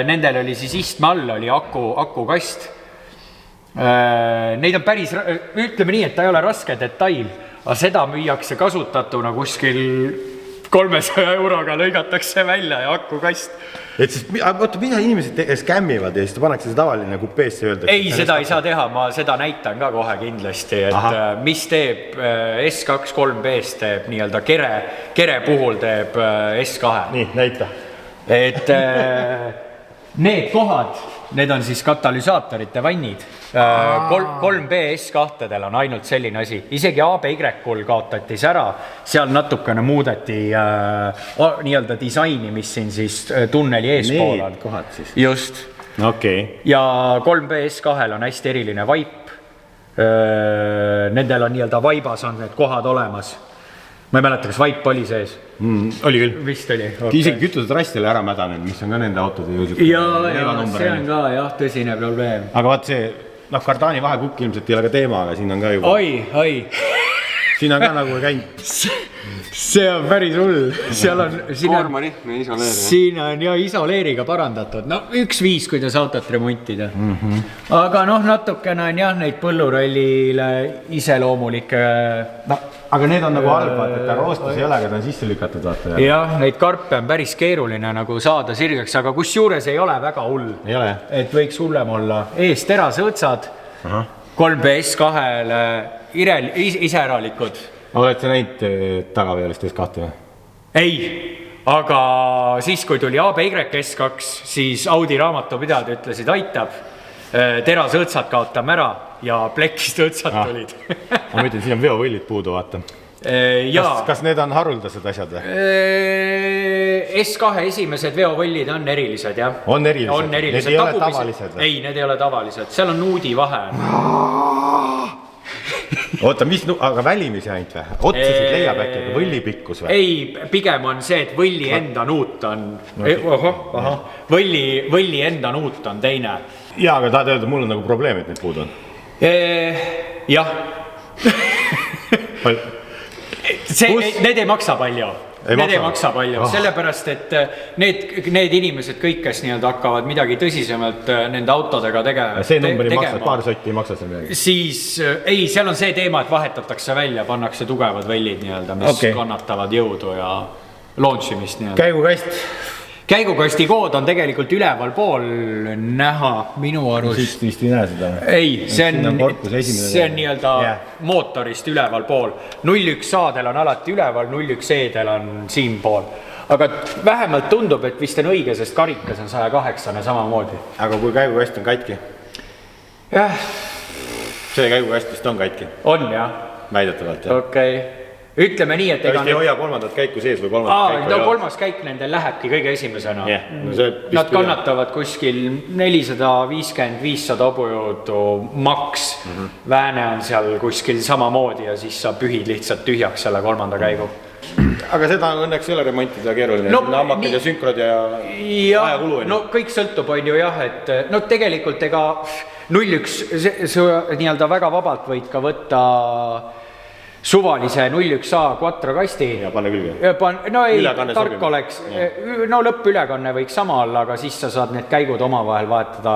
Speaker 3: nendel oli siis istme all oli akukast. Neid on päris, ütleme nii, et ta ei ole raske detail, aga seda müüakse kasutatuna kuskil 300 euroga lõigatakse välja ja akukast.
Speaker 2: Et siis, oota, mida inimesed skämmivad ja siis ta pannakse see tavaline kupeesse öeldakse?
Speaker 3: Ei, seda ei saa teha, ma seda näitan ka kohe kindlasti, et mis teeb S2 3B's teeb nii-öelda kere puhul teeb S2.
Speaker 2: Nii, näita.
Speaker 3: Et need kohad, need on siis katalüsaatorite vannid. 3B S2-del on ainult selline asi. Isegi ABY-kul kaotati see ära. Seal natukene muudeti nii-öelda disaini, mis siin siis tunneli eespool on.
Speaker 2: Need kohad siis.
Speaker 3: Just. Ja 3B S2-l on hästi eriline vaip. Nendel on nii-öelda vaibas on need kohad olemas. Ma ei mäleta, kas vaip oli sees?
Speaker 2: Oli küll.
Speaker 3: Vist oli.
Speaker 2: Isegi kütused rastile ära mädanenud, mis on ka nende autode juurde.
Speaker 3: Ja see on ka jah, tõsine probleem.
Speaker 2: Aga vaat see, kardaani vahekukk ilmselt ei ole ka teema, aga siin on ka juba...
Speaker 3: Oi.
Speaker 2: Siin on ka nagu käinud.
Speaker 3: See on päris hull.
Speaker 1: Koormarihme isoleeri.
Speaker 3: Siin on ja isoleeriga parandatud. No üks viis, kuidas autot remontida. Aga natukene on jah neid põllurallile iseloomulikke...
Speaker 2: Aga need on nagu halvad, et ta roostus ei ole, aga ta on sisse lükatud, vaata.
Speaker 3: Jah, neid karpe on päris keeruline nagu saada sirgeks, aga kus juures ei ole väga hull.
Speaker 2: Ei ole.
Speaker 3: Et võiks hullem olla. Ees terasõõtsad, 3B-S2-le iseäralikud.
Speaker 2: Oled sa näinud tagaveolist S2 või?
Speaker 3: Ei, aga siis, kui tuli ABY-S2, siis Audi raamatupidajad ütlesid, aitab. Terasõõtsad kaotame ära ja plekist õõtsad tulid.
Speaker 2: Ma mõtlen, siin on veovõllid puudu, vaata. Kas need on haruldased asjad?
Speaker 3: S2 esimesed veovõllid on erilised, jah.
Speaker 2: On erilised? Need ei ole tavalised?
Speaker 3: Ei, need ei ole tavalised. Seal on nuudi vahe.
Speaker 2: Oota, aga välimisi ainult või? Otsesid leiab äkki, aga võllipikkus või?
Speaker 3: Ei, pigem on see, et võlli enda nuut on... Võlli enda nuut on teine.
Speaker 2: Jaa, aga tahad öelda, mul on nagu probleem, et need puud on?
Speaker 3: Jah. Need ei maksa palju. Need ei maksa palju, sellepärast, et need inimesed kõik, kes hakkavad midagi tõsisemalt nende autodega tegema.
Speaker 2: See number ei maksa, paar sotti ei maksa seal midagi.
Speaker 3: Siis, ei, seal on see teema, et vahetatakse välja, pannakse tugevad võllid, mis kannatavad jõudu ja launchimist.
Speaker 2: Käigukast?
Speaker 3: Käigukasti kood on tegelikult üleval pool näha minu arust.
Speaker 2: Vist ei näe seda?
Speaker 3: Ei, see on nii-öelda mootorist üleval pool. 01A-del on alati üleval, 01E-del on siin pool. Aga vähemalt tundub, et vist on õige, sest karikas on 108 samamoodi.
Speaker 2: Aga kui käigukast on katki?
Speaker 3: Jah.
Speaker 2: See käigukast vist on katki?
Speaker 3: On, jah.
Speaker 2: Väidetavalt, jah.
Speaker 3: Okei. Ütleme nii, et...
Speaker 2: Ta vist ei hoia kolmandat käiku sees või kolmandat käiku?
Speaker 3: Kolmas käik nendel lähebki kõige esimesena. Nad kannatavad kuskil 450-500 hobujõudu maks. Vääne on seal kuskil samamoodi ja siis sa pühid lihtsalt tühjaks selle kolmanda käigu.
Speaker 2: Aga seda õnneks ei ole remontida keeruline. Ammakid ja sünkrod ja ajakulu.
Speaker 3: No kõik sõltub on ju jah, et tegelikult ega 01 nii-öelda väga vabalt võid ka võtta suvalise 01A quattro kasti.
Speaker 2: Ja panne külge.
Speaker 3: No ei, tark oleks. No lõppülekanne võiks sama olla, aga siis sa saad need käigud omavahel vahetada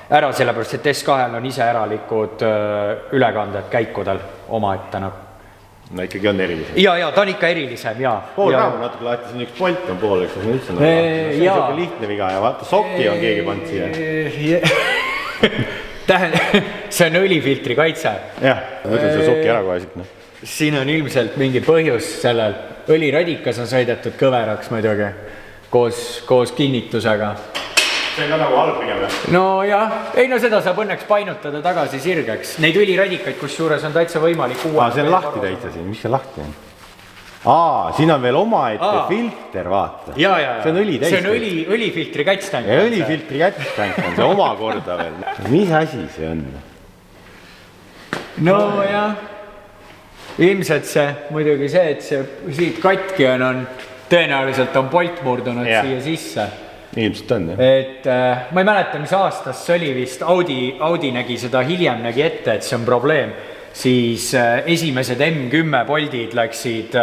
Speaker 3: ära, sellepärast, et S2-l on ise äralikud ülekanded käikudel oma ette.
Speaker 2: No ikkagi on erilisem.
Speaker 3: Ja, ta on ikka erilisem, jaa.
Speaker 2: Pool raamu natuke lahti, siin üks polt on pool, eks see on üldse see on lihtne viga ja vaata, sokki on keegi pannud siia.
Speaker 3: See on õlifiltri kaitse.
Speaker 2: Jah, võtan see sokki ära kohe siit.
Speaker 3: Siin on ilmselt mingi põhjus sellel. Õliradikas on sõidetud kõveraks muidugi koos kinnitusega.
Speaker 2: See on ka nagu halb pigem.
Speaker 3: No jah, ei no seda saab õnneks painutada tagasi sirgeks. Neid õliradikaid, kus juures on täitsa võimalik uue.
Speaker 2: See on lahti täitsa siin, mis see lahti on? Siin on veel omaette filter, vaata. See on õli täis.
Speaker 3: See on õlifiltri kätstank.
Speaker 2: Õlifiltri kätstank on see omakorda veel. Mis asi see on?
Speaker 3: No jah. Ilmselt see, muidugi see, et see siit katki on tõenäoliselt on polt murdunud siia sisse.
Speaker 2: Ilmselt on, jah.
Speaker 3: Et ma ei mäleta, mis aastas see oli vist, Audi nägi seda hiljem nägi ette, et see on probleem. Siis esimesed M10 poldid läksid,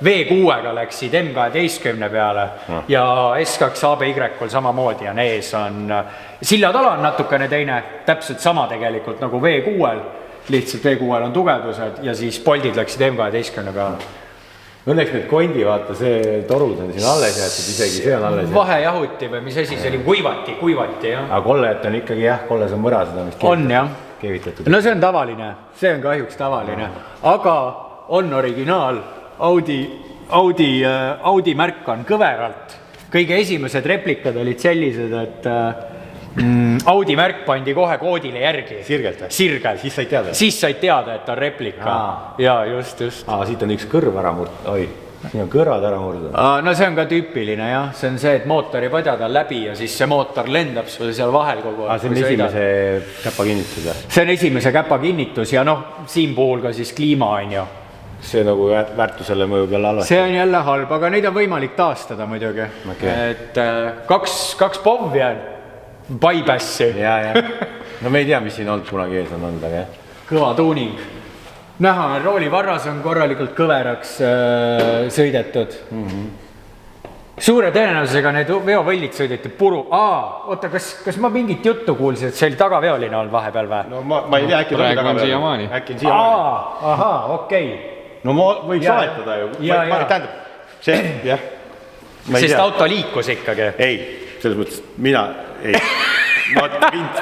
Speaker 3: V6-ga läksid M12 peale ja S2 ABY-l samamoodi ja nees on, sillatala on natukene teine, täpselt sama tegelikult nagu V6-l. Lihtsalt V6-l on tugevdused ja siis poldid läksid M12 peale.
Speaker 2: Õnneks need kondi, vaata, see torud on siin alles jäetud, isegi see on alles jäetud.
Speaker 3: Vahejahuti või mis asi, see oli kuivati, jah.
Speaker 2: Aga kollet on ikkagi, jah, kolles on võra seda, mis keevitatud.
Speaker 3: No see on tavaline, see on kahjuks tavaline, aga on originaal, Audi märk on kõveralt. Kõige esimesed replikad olid sellised, et Audi märk pandi kohe koodile järgi.
Speaker 2: Sirgelt?
Speaker 3: Sirgelt.
Speaker 2: Siis said teada?
Speaker 3: Siis said teada, et on replika. Ja just.
Speaker 2: Siit on üks kõrv ära murd. Oi, siin on kõrvad ära murd.
Speaker 3: No see on ka tüüpiline, jah. See on see, et mootori padjad on läbi ja siis see mootor lendab sul seal vahel kogu aeg.
Speaker 2: See on esimese käpakinnitus?
Speaker 3: See on esimese käpakinnitus ja siin puhul ka siis kliima on ju.
Speaker 2: See nagu väärtusele mõjub jälle halvasti.
Speaker 3: See on jälle halb, aga neid on võimalik taastada muidugi. Et kaks povvi on. Bypassi.
Speaker 2: No me ei tea, mis siin olnud kunagi ees on olnud, aga
Speaker 3: kõva tuuning. Näha, roolivarras on korralikult kõveraks sõidetud. Suure tõenäosusega need veovõllid sõideti puru. Oota, kas ma mingit juttu kuulsin, et see oli tagaveoline olnud vahepeal või?
Speaker 2: No ma ei tea, äkki
Speaker 1: Äkki
Speaker 2: on siiamaani.
Speaker 3: Ahaa, okei.
Speaker 2: No ma võiks vahetada ju. Tähendab, see, jah.
Speaker 3: Sest auto liikus ikkagi.
Speaker 2: Ei, selles mõttes mina ei. Ma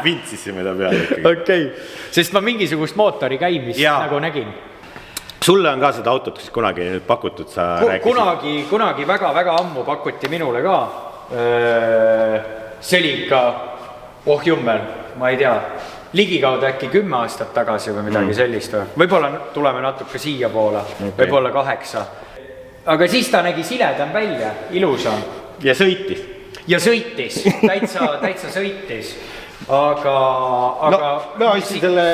Speaker 2: vintsisime ta peale ikkagi.
Speaker 3: Okei, sest ma mingisugust mootori käimist nagu nägin.
Speaker 2: Sulle on ka seda autot kunagi pakutud, sa rääkisid?
Speaker 3: Kunagi väga-väga ammu pakuti minule ka. See oli ikka, jummel, ma ei tea, ligikaudu äkki 10 aastat tagasi või midagi sellist või. Võib-olla tuleme natuke siia poole, võib-olla 8. Aga siis ta nägi siledam välja, ilusam.
Speaker 2: Ja sõitis.
Speaker 3: Ja sõitis, täitsa sõitis. Aga
Speaker 2: ma ostsin selle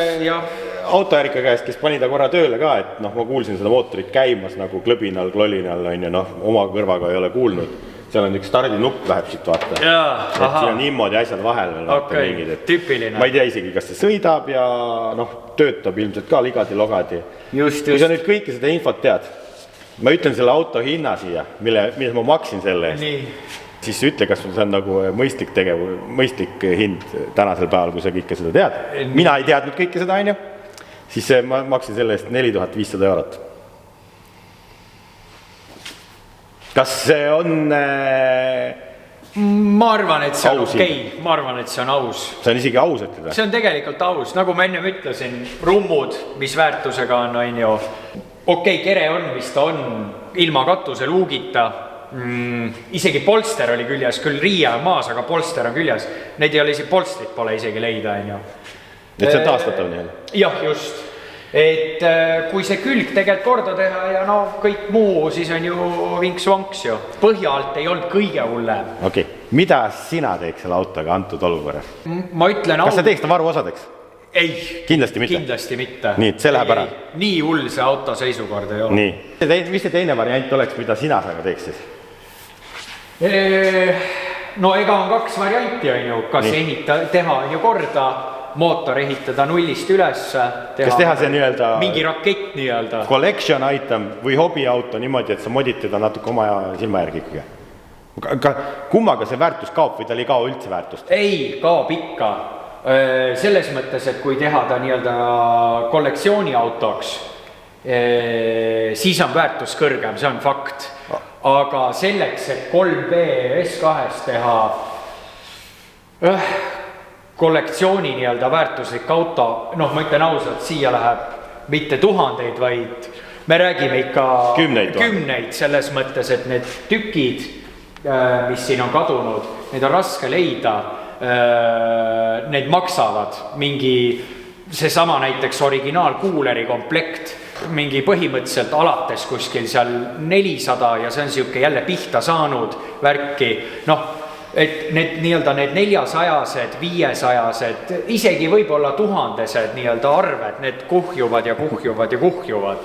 Speaker 2: autoärika käest, kes pani ta korra tööle ka, et ma kuulsin seda mootorit käimas nagu klõbinal, klolinal, oma kõrvaga ei ole kuulnud. Seal on üks stardinupp läheb siit vaata. Siin on niimoodi asjad vahel.
Speaker 3: Tüüpiline.
Speaker 2: Ma ei tea isegi, kas see sõidab ja töötab ilmselt ka ligadi-logadi. Kui sa nüüd kõike seda infot tead, ma ütlen selle auto hinna siia, mille ma maksin selle eest. Siis ütle, kas see on nagu mõistlik hind tänasel päeval, kui sa kõike seda tead. Mina ei teadnud kõike seda, siis ma maksin selle eest 4500 €. Kas see on...
Speaker 3: Ma arvan, et see on okei. Ma arvan, et see on aus.
Speaker 2: See on isegi aus, et seda?
Speaker 3: See on tegelikult aus. Nagu ma enne ütlesin, rummud, mis väärtusega on ju. Okei, kere on, mis ta on, ilma katuse luugita. Isegi polster oli küljes, küll riia on maas, aga polster on küljes. Neid ei ole isegi polstrit pole isegi leida.
Speaker 2: Et see on taastatav nii?
Speaker 3: Jah, just. Et kui see külg tegelikult korda teha ja kõik muu, siis on ju vinks-vonks ju. Põhja alt ei olnud kõige hullem.
Speaker 2: Okei, mida sina teeks selle autoga antud olukorras?
Speaker 3: Ma ütlen...
Speaker 2: Kas sa teeks ta varuosadeks?
Speaker 3: Ei.
Speaker 2: Kindlasti mitte?
Speaker 3: Kindlasti mitte.
Speaker 2: Nii, et see läheb ära?
Speaker 3: Nii hull see auto seisukord ei ole.
Speaker 2: Nii. Mis see teine variant oleks, mida sina teeks siis?
Speaker 3: No ega on 2 varianti on ju, kas teha on ju korda, mootor ehitada nullist üles,
Speaker 2: kas teha see nii-öelda
Speaker 3: mingi rakett nii-öelda
Speaker 2: collection item või hobiauto niimoodi, et sa modid teda natuke oma silma järgi ikkagi. Kummaga see väärtus kaob või tal ei kao üldse väärtust?
Speaker 3: Ei, kaob ikka. Selles mõttes, et kui teha ta nii-öelda kollektsiooni autoks, siis on väärtus kõrgem, see on fakt. Aga selleks, et 3B S2-st teha kollektsiooni nii-öelda väärtuslik auto, ma ütlen ausalt, siia läheb mitte tuhandeid, vaid me räägime ikka kümneid selles mõttes, et need tükid, mis siin on kadunud, neid on raske leida, need maksavad mingi seesama näiteks originaalkuuleri komplekt, mingi põhimõtteliselt alates kuskil seal 400 ja see on siuke jälle pihta saanud värki, et need nii-öelda need 400-sed, 500-sed, isegi võib-olla 1000-sed nii-öelda arved, need kuhjuvad ja kuhjuvad ja kuhjuvad.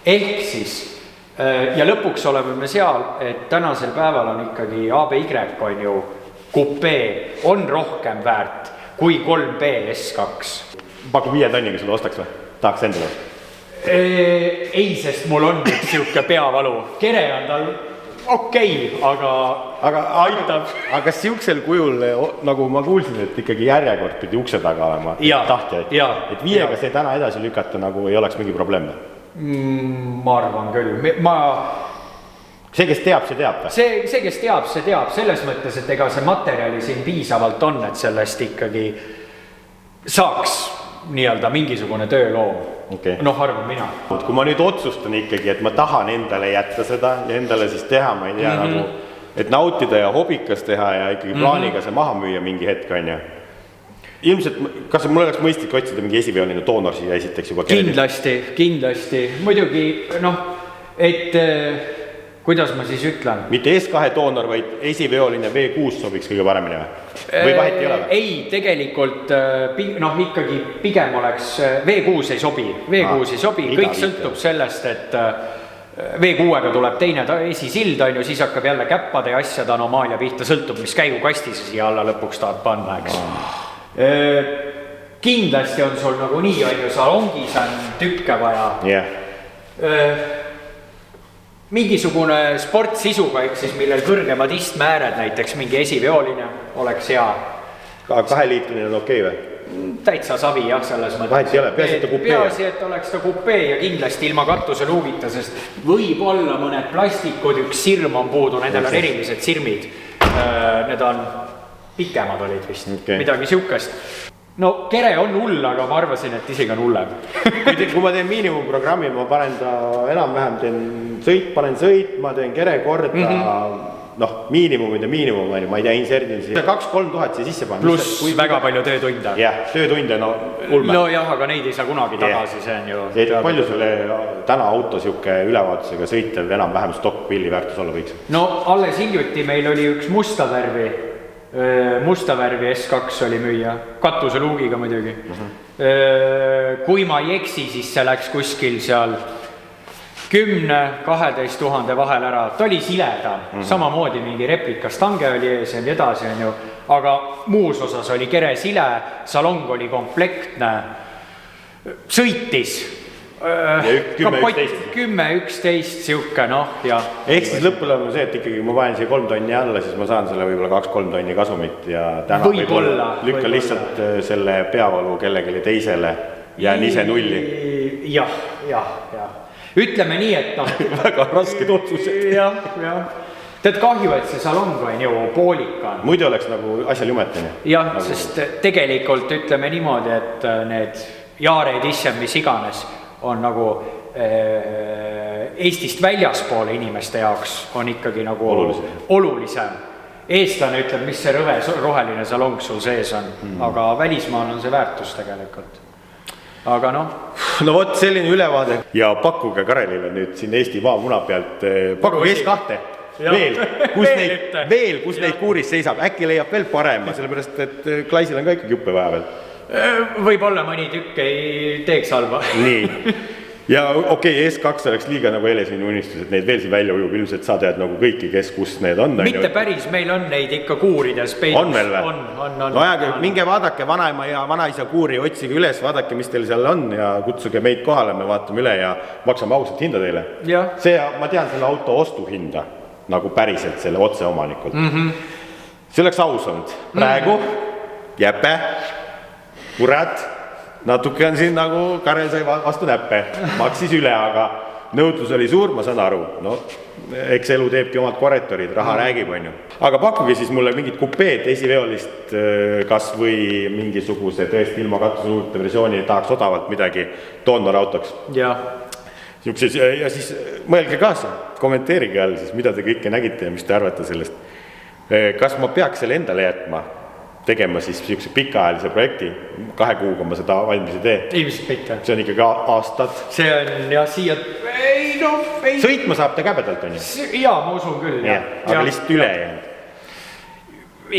Speaker 3: Ehk siis, ja lõpuks oleme me seal, et tänasel päeval on ikkagi ABY on ju kupé, on rohkem väärt kui 3B S2.
Speaker 2: Paku 5 tonniga sulle ostaks või? Tahaks endale?
Speaker 3: Ei, sest mul on üks siuke peavalu. Kere on tal okei, aga aitab.
Speaker 2: Aga siuksel kujul, nagu ma kuulsin, et ikkagi järjekord pidi ukse taga olema tahtjaid. Et 5-ga see täna edasi lükata nagu ei oleks mingi probleem?
Speaker 3: Ma arvan küll.
Speaker 2: See, kes teab, see teab?
Speaker 3: See, kes teab, see teab. Selles mõttes, et ega see materjali siin piisavalt on, et sellest ikkagi saaks nii-öelda mingisugune tööloom. Arvan mina.
Speaker 2: Kui ma nüüd otsustan ikkagi, et ma tahan endale jätta seda ja endale siis teha, ma ei tea nagu, et nautida ja hobikas teha ja ikkagi plaaniga see maha müüa mingi hetk on ju. Ilmselt, kas mul oleks mõistlik otsida mingi esiveoline doonor siia esiteks juba?
Speaker 3: Kindlasti. Muidugi, et kuidas ma siis ütlen?
Speaker 2: Mitte S2 doonor, vaid esiveoline V6 sobiks kõige paremini või vahet ei ole?
Speaker 3: Ei, tegelikult ikkagi pigem oleks V6 ei sobi. V6 ei sobi, kõik sõltub sellest, et V6-ga tuleb teine esisild on ju, siis hakkab jälle käppade ja asjade anomaalia pihta, sõltub, mis käigukasti sa siia alla lõpuks tahad panna, eks. Kindlasti on sul nagu nii on ju, salongis on tükke vaja. Mingisugune sportsisuga, ehk siis millel kõrgemad istmääred, näiteks mingi esiveoline oleks hea.
Speaker 2: 2-liitrine on okei või?
Speaker 3: Täitsa savi jah, selles mõttes.
Speaker 2: Vahet ei ole, peaasi, et ta kupee.
Speaker 3: Peaasi, et oleks ta kupee ja kindlasti ilma katuse luugita, sest võib olla mõned plastikud, üks sirm on puudu, nendel on erilised sirmid. Need on pikemad olid vist, midagi siukest. No kere on hull, aga ma arvasin, et isegi on hullem.
Speaker 2: Kui ma teen miinimumprogrammi, ma panen ta enam-vähem, panen sõit, ma teen kere korda, miinimumid ja miinimum, ma ei tea, inserdin 2-3 tuhat siia sisse panna.
Speaker 3: Pluss väga palju töötunde.
Speaker 2: Jah, töötunde, ulme.
Speaker 3: No jah, aga neid ei saa kunagi tagasi, see on ju...
Speaker 2: Palju sulle täna auto siuke ülevaatusega sõitev enam-vähem stock-pilli väärtus olla võiks?
Speaker 3: No alles hiljuti meil oli üks musta värvi S2 oli müüa, katuseluugiga muidugi. Kui ma ei eksi, siis see läks kuskil seal 10-12 tuhande vahel ära, ta oli sileda, samamoodi mingi replikastange oli ees ja nii edasi, aga muus osas oli kere sile, salong oli komplektne, sõitis 10-11 siuke, ja
Speaker 2: ehk siis lõpule on see, et ikkagi ma panen siia 3 tonni alla, siis ma saan selle võib-olla 2-3 tonni kasumit ja täna
Speaker 3: võib-olla
Speaker 2: lükkan lihtsalt selle peavalu kellelegi teisele ja ise nulli.
Speaker 3: Jah. Ütleme nii, et
Speaker 2: väga rasked otsused.
Speaker 3: Jah. Tead kahju, et see salong on ju poolika.
Speaker 2: Muidu oleks nagu asjal jumetani.
Speaker 3: Jah, sest tegelikult ütleme niimoodi, et need Jaared isse, mis iganes, on nagu Eestist väljaspoole inimeste jaoks on ikkagi nagu olulisem. Eestlane ütleb, mis see rõve roheline salong sul sees on, aga välismaal on see väärtus tegelikult. Aga
Speaker 2: No vot selline ülevaade ja pakkuge Karelile nüüd siin Eesti maamuna pealt, pakkuge S2 veel, kus neid kuuris seisab, äkki leiab veel parema, sellepärast et Klaisil on ka ikkagi juppe vaja veel.
Speaker 3: Võib-olla mõni tükk ei teeks halba.
Speaker 2: Nii. Ja okei, S2 oleks liiga nagu Helesini unistus, et neid veel siin välja ujub, ilmselt sa tead nagu kõiki, kus need on.
Speaker 3: Mitte päris, meil on neid ikka kuurides peidus.
Speaker 2: On veel või?
Speaker 3: On.
Speaker 2: No aega, minge vaadake vanaema ja vanaisa kuuri, otsige üles, vaadake, mis teil seal on ja kutsuge meid kohale, me vaatame üle ja maksame ausalt hinda teile. See, ma tean selle auto ostuhinda nagu päriselt selle otse omanikult. See oleks aus olnud. Praegu, jäpe, kurat, natuke on siin nagu Karel sai vastu näppe, maksis üle, aga nõudlus oli suur, ma saan aru. No, eks elu teebki omad korretorid, raha räägib, on ju. Aga pakkuge siis mulle mingit kupeed esiveolist, kas või mingisuguse tõesti ilma katuseluute versiooni tahaks odavalt midagi Donor autoks. Ja siis mõelge kaasa, kommenteerige all siis, mida te kõike nägite ja mis te arvate sellest. Kas ma peaks selle endale jätma? Tegema siis siukse pikaajalise projekti, 2 kuuga ma seda valmis ei tee.
Speaker 3: Ilmselt mitte.
Speaker 2: See on ikkagi aastad.
Speaker 3: See on ja siia... Ei.
Speaker 2: Sõitma saab ta käbedalt, on ju?
Speaker 3: Jaa, ma usun küll.
Speaker 2: Aga lihtsalt üle jäänud.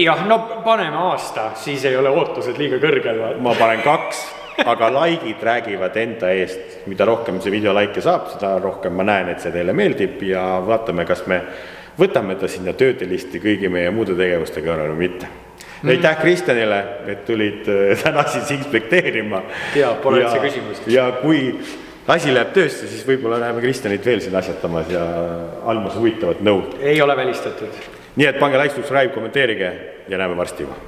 Speaker 3: Jah, paneme aasta, siis ei ole ootused liiga kõrgel.
Speaker 2: Ma panen 2, aga laikid räägivad enda eest. Mida rohkem see video laike saab, seda rohkem ma näen, et see teile meeldib ja vaatame, kas me võtame ta sinna töödelisti kõigi meie muude tegevuste kõrval või mitte. Aitäh Kristjanile, et tulid täna siis inspekteerima.
Speaker 3: Pole üldse küsimust.
Speaker 2: Ja kui asi läheb töösse, siis võib-olla näeme Kristjanit veel siin asjatamas ja andmas huvitavat nõu.
Speaker 3: Ei ole välistatud.
Speaker 2: Nii et pange like, subscribe, kommenteerige ja näeme varsti juba.